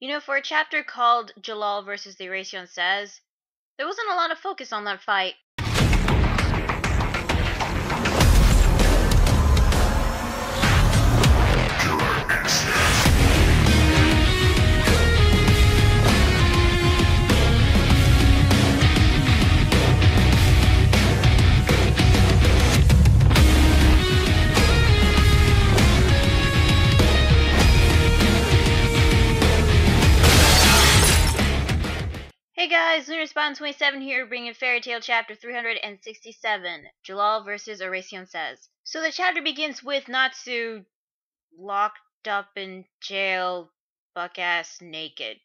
You know, for a chapter called Jellal versus the Oracion Seis, there wasn't a lot of focus on that fight. Hey guys, LunarSpawn27 here, bringing Fairy Tail Chapter 367, Jellal vs. Oracion Seis. So the chapter begins with Natsu locked up in jail, buck-ass naked.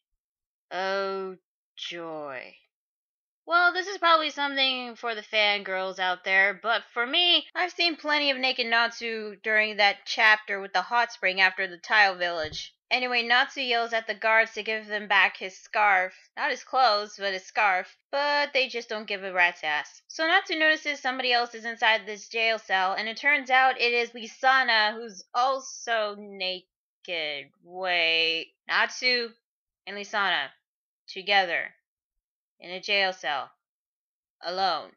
Oh, joy. Well, this is probably something for the fangirls out there, but for me, I've seen plenty of naked Natsu during that chapter with the hot spring after the tile village. Anyway, Natsu yells at the guards to give them back his scarf. Not his clothes, but his scarf. But they just don't give a rat's ass. So Natsu notices somebody else is inside this jail cell, and it turns out it is Lisanna, who's also naked. Wait. Natsu and Lisanna. Together. In a jail cell. Alone.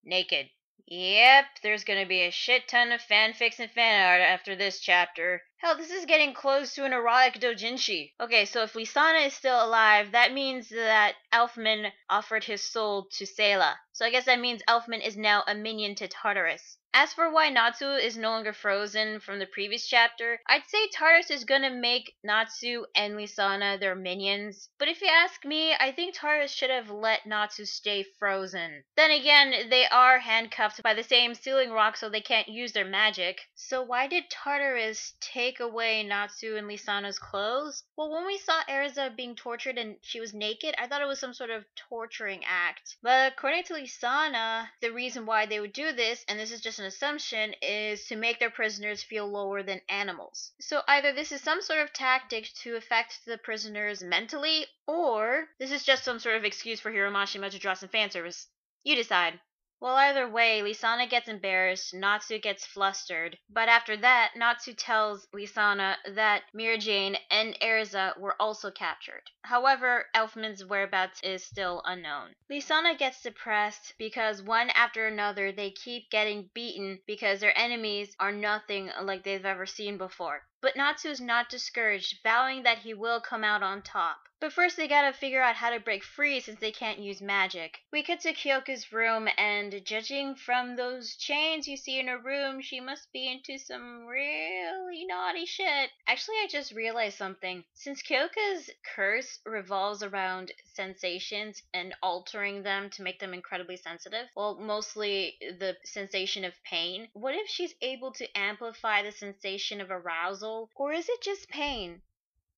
Naked. Yep, there's gonna be a shit ton of fanfics and fan art after this chapter. Hell, this is getting close to an erotic doujinshi. Okay, so if Lisanna is still alive, that means that Elfman offered his soul to Seyla. So I guess that means Elfman is now a minion to Tartaros. As for why Natsu is no longer frozen from the previous chapter, I'd say Tartaros is gonna make Natsu and Lisanna their minions. But if you ask me, I think Tartaros should have let Natsu stay frozen. Then again, they are handcuffed by the same sealing rock, so they can't use their magic. So why did Tartaros take away Natsu and Lisanna's clothes? Well, when we saw Erza being tortured and she was naked, I thought it was some sort of torturing act. But according to Lisanna, the reason why they would do this, and this is just an assumption, is to make their prisoners feel lower than animals. So either this is some sort of tactic to affect the prisoners mentally, or this is just some sort of excuse for Hiromashima to draw some fanservice. You decide. Well, either way, Lisanna gets embarrassed, Natsu gets flustered, but after that, Natsu tells Lisanna that Mira Jane and Erza were also captured. However, Elfman's whereabouts is still unknown. Lisanna gets depressed because one after another they keep getting beaten because their enemies are nothing like they've ever seen before. But Natsu is not discouraged, vowing that he will come out on top. But first they gotta figure out how to break free since they can't use magic. We cut to Kyouka's room, and judging from those chains you see in her room, she must be into some really naughty shit. Actually, I just realized something. Since Kyouka's curse revolves around sensations and altering them to make them incredibly sensitive, well, mostly the sensation of pain, what if she's able to amplify the sensation of arousal? Or is it just pain?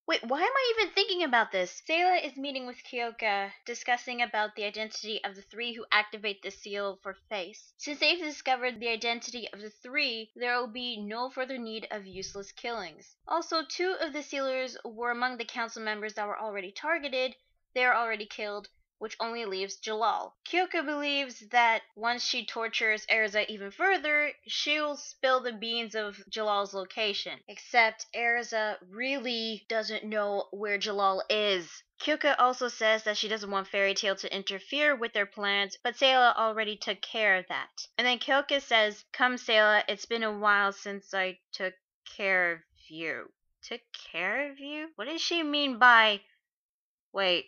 Wait, why am I even thinking about this? Seyla is meeting with Kyouka, discussing about the identity of the three who activate the seal for face. Since they've discovered the identity of the three, there will be no further need of useless killings. Also, 2 of the sealers were among the council members that were already targeted. They are already killed, which only leaves Jellal. Kyouka believes that once she tortures Erza even further, she'll spill the beans of Jellal's location. Except Erza really doesn't know where Jellal is. Kyouka also says that she doesn't want Fairy Tail to interfere with their plans, but Seyla already took care of that. And then Kyouka says, "Come Seyla, it's been a while since I took care of you." Took care of you? What does she mean by... Wait.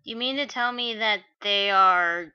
You mean to tell me that they are...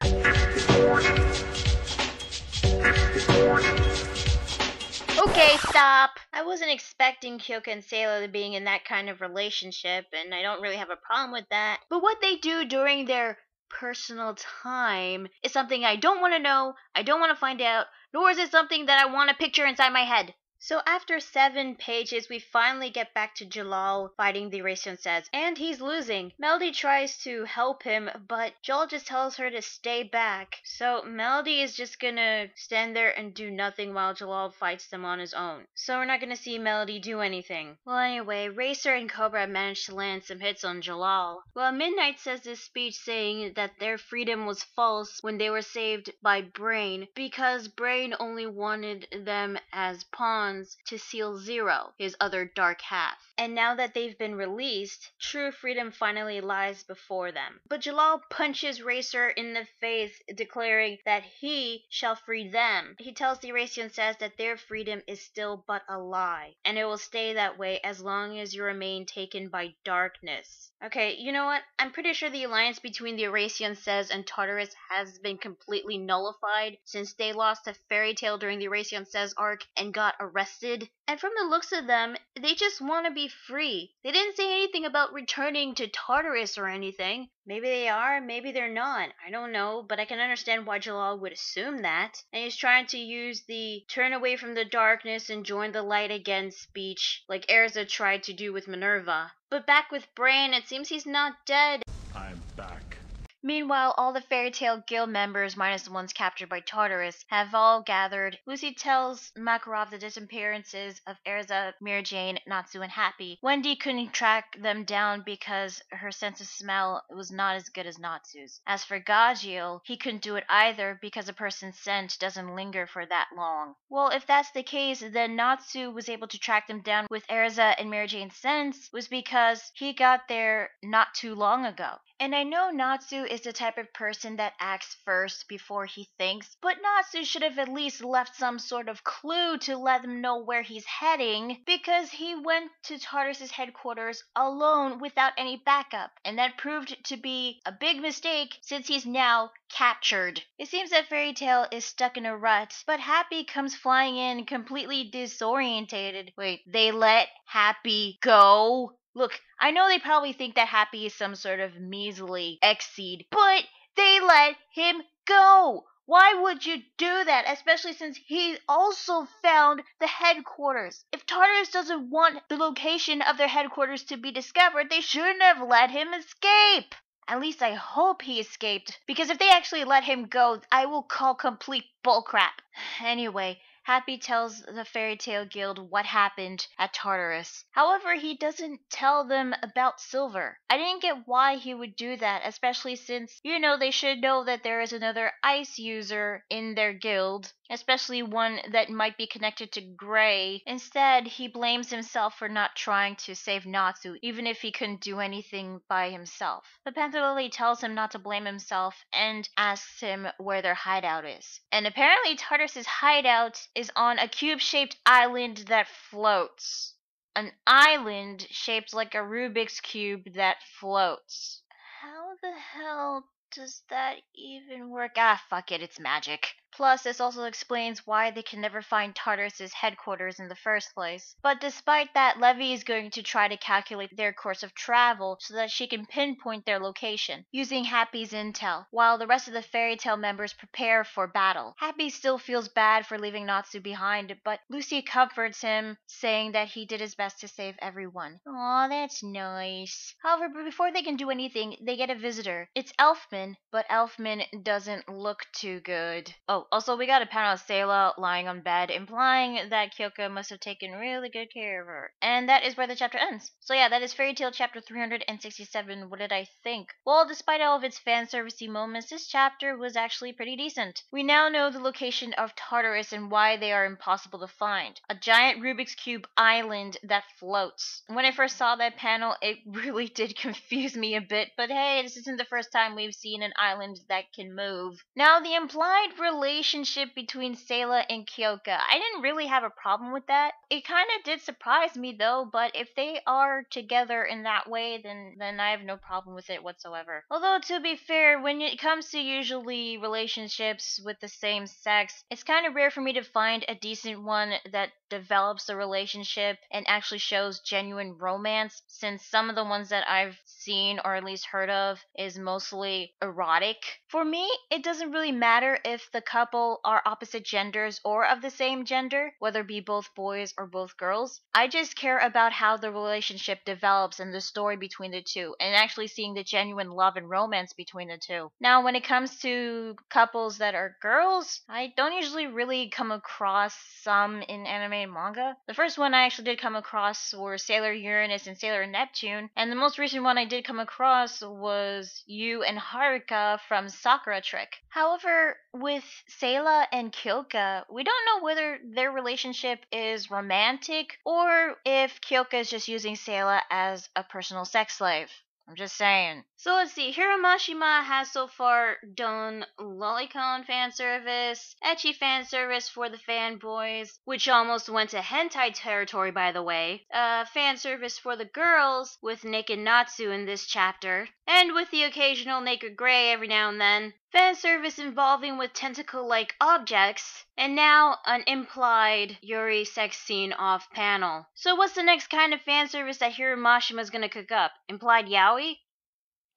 Okay, stop! I wasn't expecting Kyouka and Seyla being in that kind of relationship, and I don't really have a problem with that. But what they do during their personal time is something I don't want to know, I don't want to find out, nor is it something that I want to picture inside my head. So after 7 pages, we finally get back to Jellal fighting the Oracion Seis, and he's losing. Melody tries to help him, but Jellal just tells her to stay back. So Melody is just gonna stand there and do nothing while Jellal fights them on his own. So we're not gonna see Melody do anything. Well, anyway, Racer and Cobra managed to land some hits on Jellal. Well, Midnight says this speech saying that their freedom was false when they were saved by Brain, because Brain only wanted them as pawns ones to seal Zero, his other dark half. And now that they've been released, true freedom finally lies before them. But Jellal punches Racer in the face, declaring that he shall free them. He tells the Oracion Seis that their freedom is still but a lie, and it will stay that way as long as you remain taken by darkness. Okay, you know what? I'm pretty sure the alliance between the Oracion Seis and Tartaros has been completely nullified since they lost to Fairy Tail during the Oracion Seis arc and got arrested. And from the looks of them, they just want to be free. They didn't say anything about returning to Tartaros or anything. Maybe they are, maybe they're not. I don't know, but I can understand why Jellal would assume that. And he's trying to use the turn away from the darkness and join the light again speech, like Erza tried to do with Minerva. But back with Brain, it seems he's not dead. I'm back. Meanwhile, all the Fairy Tail Guild members, minus the ones captured by Tartaros, have all gathered. Lucy tells Makarov the disappearances of Erza, Mira Jane, Natsu, and Happy. Wendy couldn't track them down because her sense of smell was not as good as Natsu's. As for Gajiel, he couldn't do it either because a person's scent doesn't linger for that long. Well, if that's the case, then Natsu was able to track them down with Erza and Mira Jane's scents was because he got there not too long ago. And I know Natsu is the type of person that acts first before he thinks, but Natsu should have at least left some sort of clue to let them know where he's heading, because he went to Tartaros' headquarters alone without any backup, and that proved to be a big mistake since he's now captured. It seems that Fairy Tail is stuck in a rut, but Happy comes flying in completely disorientated. Wait, they let Happy go? Look, I know they probably think that Happy is some sort of measly Exceed, but they let him go! Why would you do that, especially since he also found the headquarters? If Tartaros doesn't want the location of their headquarters to be discovered, they shouldn't have let him escape! At least I hope he escaped, because if they actually let him go, I will call complete bullcrap. Anyway, Happy tells the Fairy Tail Guild what happened at Tartaros. However, he doesn't tell them about Silver. I didn't get why he would do that, especially since, they should know that there is another ice user in their guild, especially one that might be connected to Gray. Instead, he blames himself for not trying to save Natsu, even if he couldn't do anything by himself. But Panther Lily tells him not to blame himself and asks him where their hideout is. And apparently Tartaros' hideout is on a cube-shaped island that floats. An island shaped like a Rubik's Cube that floats. How the hell does that even work? Fuck it, it's magic. Plus, this also explains why they can never find Tartaros' headquarters in the first place. But despite that, Levi is going to try to calculate their course of travel so that she can pinpoint their location, using Happy's intel, while the rest of the Fairy Tail members prepare for battle. Happy still feels bad for leaving Natsu behind, but Lucy comforts him, saying that he did his best to save everyone. Aw, that's nice. However, before they can do anything, they get a visitor. It's Elfman, but Elfman doesn't look too good. Oh, also we got a panel of Seyla lying on bed, implying that Kyouka must have taken really good care of her. And that is where the chapter ends. So yeah, that is Fairy Tail chapter 367. What did I think? Well, despite all of its fanservice-y moments, this chapter was actually pretty decent. We now know the location of Tartaros and why they are impossible to find. A giant Rubik's Cube island that floats. When I first saw that panel, it really did confuse me a bit, but hey, this isn't the first time we've seen an island that can move. Now, the implied relationship between Seyla and Kyouka, I didn't really have a problem with that. It kind of did surprise me though, but if they are together in that way, then I have no problem with it whatsoever. Although, to be fair, when it comes to usually relationships with the same sex, it's kind of rare for me to find a decent one that develops the relationship and actually shows genuine romance, since some of the ones that I've seen or at least heard of is mostly erotic. For me, it doesn't really matter if the couple are opposite genders or of the same gender, whether it be both boys or both girls. I just care about how the relationship develops and the story between the two, and actually seeing the genuine love and romance between the two. Now, when it comes to couples that are girls, I don't usually really come across some in anime and manga. The first one I actually did come across were Sailor Uranus and Sailor Neptune, and the most recent one I did come across was Yu and Haruka from Sakura Trick. However, with Seyla and Kyouka, we don't know whether their relationship is romantic or if Kyouka is just using Seyla as a personal sex slave. I'm just saying. So let's see. Hiramashima has so far done lolicon fan service, ecchi fan service for the fanboys, which almost went to hentai territory, by the way. Fan service for the girls with naked Natsu in this chapter, and with the occasional naked Grey every now and then. Fan service involving with tentacle-like objects, and now an implied Yuri sex scene off panel. So what's the next kind of fan service that Hiramashima is gonna cook up? Implied yaoi?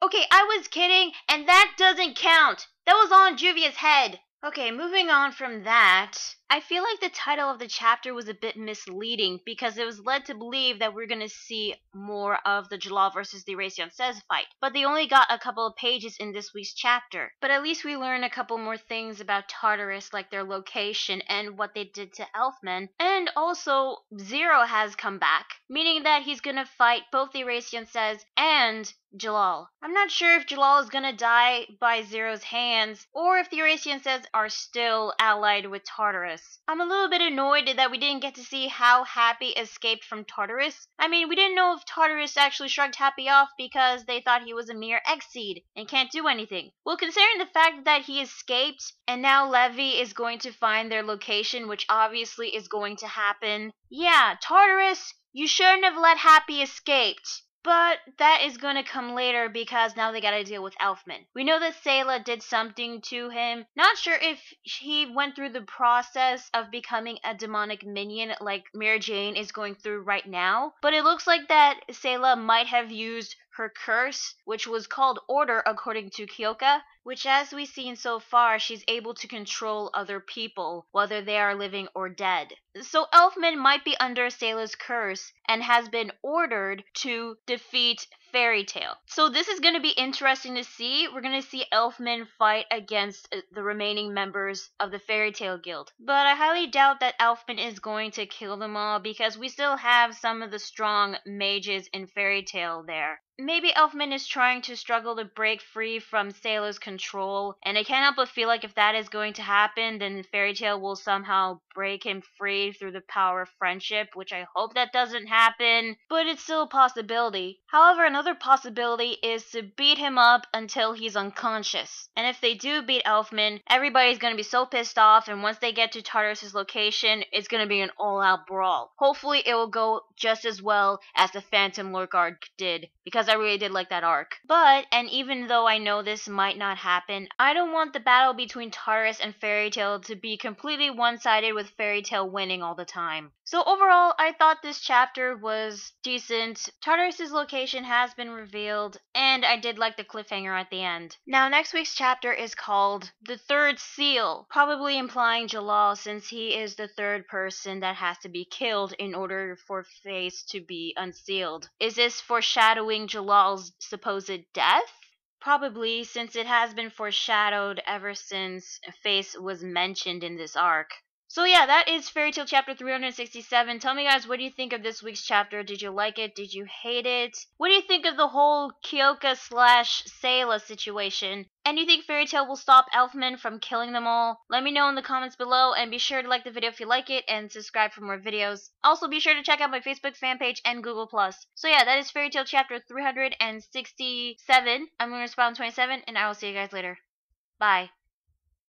Okay, I was kidding, and that doesn't count. That was on Juvia's head. Okay, moving on from that, I feel like the title of the chapter was a bit misleading because it was led to believe that we're going to see more of the Jellal versus the Oracion Seis fight, but they only got a couple of pages in this week's chapter. But at least we learn a couple more things about Tartaros, like their location and what they did to Elfman, and also Zero has come back, meaning that he's going to fight both the Oracion Seis and Jellal. I'm not sure if Jellal is gonna die by Zero's hands, or if the Oracion Seis are still allied with Tartaros. I'm a little bit annoyed that we didn't get to see how Happy escaped from Tartaros. I mean, we didn't know if Tartaros actually shrugged Happy off because they thought he was a mere X-Seed and can't do anything. Well, considering the fact that he escaped, and now Levi is going to find their location, which obviously is going to happen. Yeah, Tartaros, you shouldn't have let Happy escape. But that is going to come later because now they got to deal with Elfman. We know that Seyla did something to him. Not sure if he went through the process of becoming a demonic minion like Mary Jane is going through right now. But it looks like that Seyla might have used her curse, which was called Order according to Kyouka, which as we've seen so far, she's able to control other people, whether they are living or dead. So Elfman might be under Seyla's curse and has been ordered to defeat Fairy Tail. So this is going to be interesting to see. We're going to see Elfman fight against the remaining members of the Fairy Tail Guild. But I highly doubt that Elfman is going to kill them all because we still have some of the strong mages in Fairy Tail there. Maybe Elfman is trying to struggle to break free from Seyla's control, and I can't help but feel like if that is going to happen, then Fairy Tail will somehow break him free through the power of friendship, which I hope that doesn't happen, but it's still a possibility. However, another possibility is to beat him up until he's unconscious. And if they do beat Elfman, everybody's going to be so pissed off, and once they get to Tartaros' location, it's going to be an all-out brawl. Hopefully it will go just as well as the Phantom Lord arc did, because I really did like that arc. But, and even though I know this might not happen, I don't want the battle between Tartaros and Fairy Tail to be completely one-sided with Fairy Tail winning all the time. So overall, I thought this chapter was decent. Tartaros' location has been revealed, and I did like the cliffhanger at the end. Now, next week's chapter is called The Third Seal, probably implying Jellal since he is the third person that has to be killed in order for Face to be unsealed. Is this foreshadowing Jellal's supposed death? Probably, since it has been foreshadowed ever since Face was mentioned in this arc. So yeah, that is Fairy Tail chapter 367. Tell me guys, what do you think of this week's chapter? Did you like it? Did you hate it? What do you think of the whole Kyouka / Seyla situation? And do you think Fairy Tail will stop Elfman from killing them all? Let me know in the comments below, and be sure to like the video if you like it, and subscribe for more videos. Also, be sure to check out my Facebook fan page and Google+. So yeah, that is Fairy Tail chapter 367. I'm Unwanted 27, and I will see you guys later. Bye.